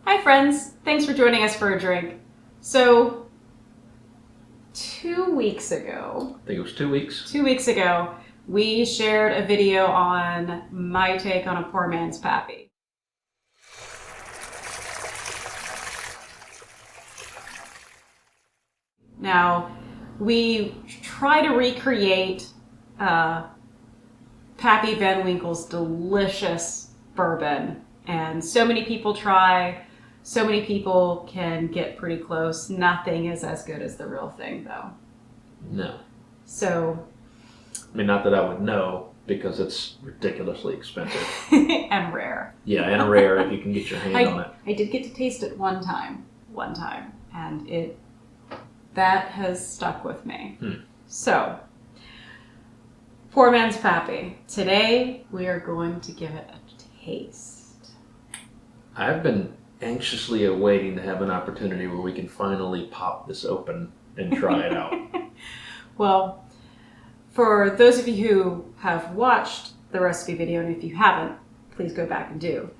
Hi friends, thanks for joining us for a drink. So, 2 weeks ago, I think it was 2 weeks. 2 weeks ago, we shared a video on my take on a poor man's Pappy. Now, we try to recreate Pappy Van Winkle's delicious bourbon, and so many people try. So many people can get pretty close. Nothing is as good as the real thing, though. No. So, I mean, not that I would know, because it's ridiculously expensive. and rare. Yeah, and rare if you can get your hand on it. I did get to taste it one time, and that has stuck with me. So, poor man's Pappy. Today, we are going to give it a taste. I've been anxiously awaiting to have an opportunity where we can finally pop this open and try it out. Well, for those of you who have watched the recipe video, and if you haven't, please go back and do.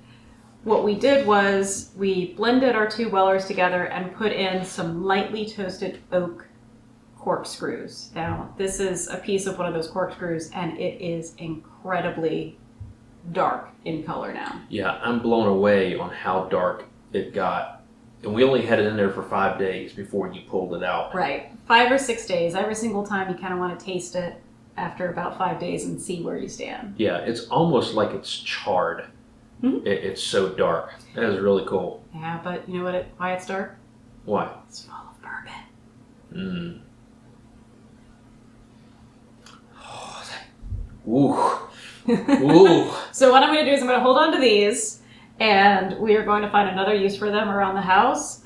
What we did was we blended our two Wellers together and put in some lightly toasted oak corkscrews. Now, this is a piece of one of those corkscrews, and it is incredibly dark in color now. Yeah, I'm blown away on how dark it got. And we only had it in there for 5 days before you pulled it out. Right. 5 or 6 days. Every single time you kind of want to taste it after about 5 days and see where you stand. Yeah, it's almost like it's charred. Mm-hmm. It's so dark. That is really cool. Yeah, but you know why it's dark? Why? It's full of bourbon. Ooh. Ooh. So what I'm going to do is I'm going to hold on to these, and we are going to find another use for them around the house.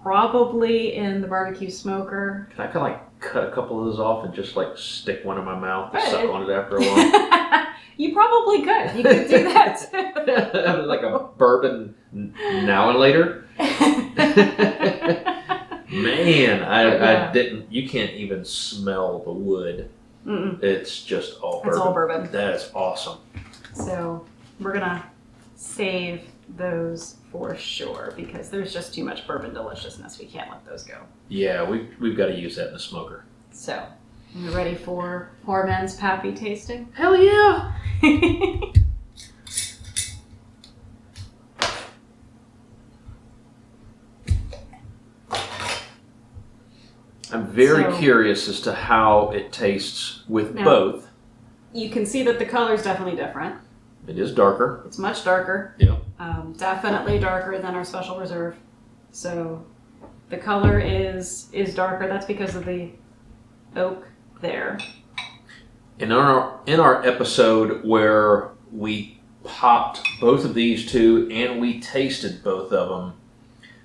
Probably in the barbecue smoker. Can I kind of like cut a couple of those off and just like stick one in my mouth and Right. suck on it after a while? You probably could. You could do that too. Like a bourbon now and later. Man, I didn't. You can't even smell the wood. Mm-mm. It's just all bourbon. It's all bourbon. That is awesome. So we're gonna save those for sure because there's just too much bourbon deliciousness. We can't let those go. Yeah, we've got to use that in the smoker. So, you ready for poor man's Pappy tasting? Hell yeah! I'm very curious as to how it tastes with both. You can see that the color is definitely different. It is darker. It's much darker. Yeah. Definitely darker than our Special Reserve. So the color is darker. That's because of the oak there. And in our episode where we popped both of these two and we tasted both of them,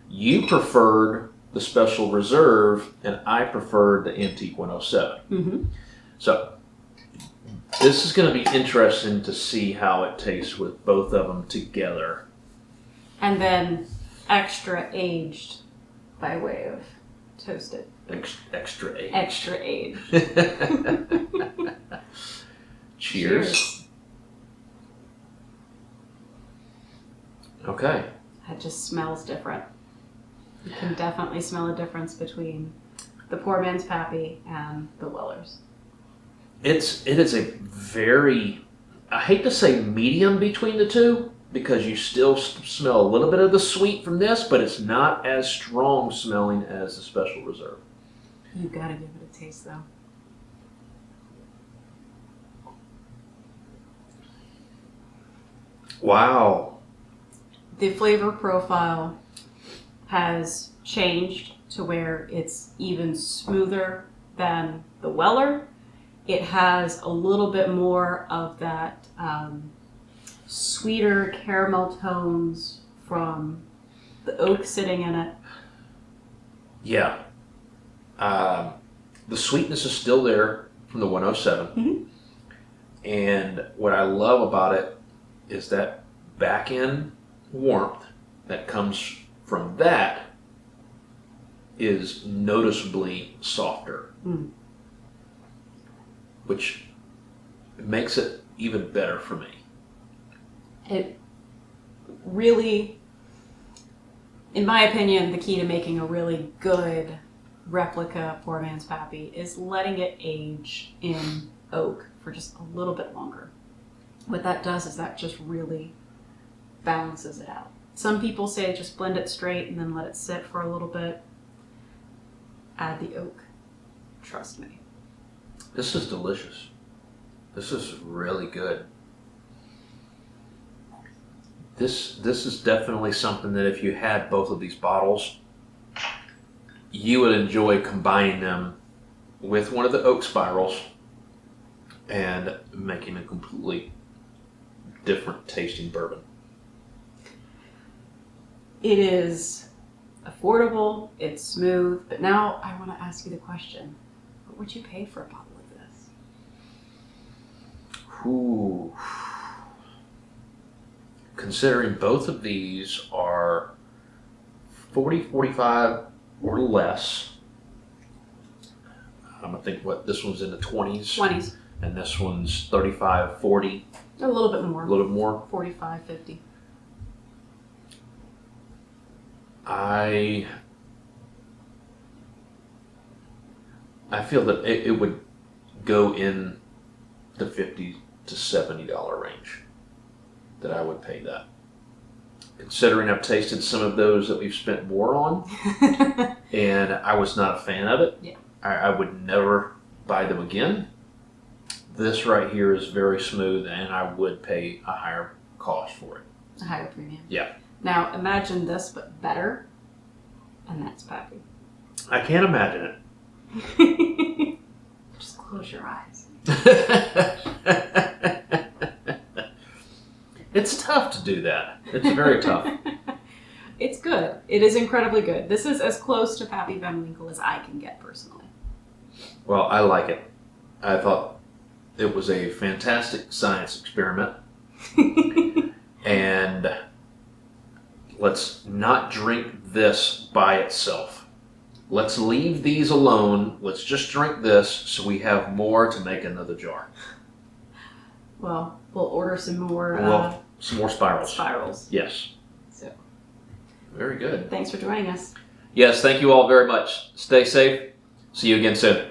you preferred the Special Reserve and I preferred the Antique 107. Mm-hmm. So this is going to be interesting to see how it tastes with both of them together. And then extra aged by way of toasted. Extra aged. Extra aged. Cheers. Okay. It just smells different. You can definitely smell a difference between the poor man's Pappy and the Wellers. It is a very, I hate to say medium between the two, because you still smell a little bit of the sweet from this, but it's not as strong smelling as the Special Reserve. You gotta give it a taste though. Wow. The flavor profile has changed to where it's even smoother than the Weller. It has a little bit more of that sweeter caramel tones from the oak sitting in it. Yeah. The sweetness is still there from the 107. Mm-hmm. And what I love about it is that back end warmth that comes from that is noticeably softer. Which makes it even better for me. It really in my opinion, the key to making a really good replica Poor Man's Pappy is letting it age in oak for just a little bit longer. What that does is that just really balances it out. Some people say just blend it straight and then let it sit for a little bit. Add the oak. Trust me. This is delicious. This is really good. This is definitely something that if you had both of these bottles, you would enjoy combining them with one of the oak spirals and making a completely different tasting bourbon. It is affordable, it's smooth, but now I want to ask you the question. What would you pay for a bottle of this? Ooh. Considering both of these are 40, 45 or less, I'm going to think what this one's in the 20s. 20s. And this one's 35, 40. A little bit more. A little bit more. 45, 50. I feel that it would go in the $50 to $70 range that I would pay that. Considering I've tasted some of those that we've spent more on, and I was not a fan of it. Yeah. I would never buy them again. This right here is very smooth, and I would pay a higher cost for it. A higher premium. Yeah. Now imagine this, but better, and that's Pappy. I can't imagine it. Just close your eyes. It's tough to do that. It's very tough. It's good. It is incredibly good. This is as close to Pappy Van Winkle as I can get personally. Well, I like it. I thought it was a fantastic science experiment. And let's not drink this by itself. Let's leave these alone. Let's just drink this so we have more to make another jar. Well, we'll order some more Some more spirals. spirals. Yes. So, Very good. thanks for joining us. Yes, thank you all very much. Stay safe. See you again soon.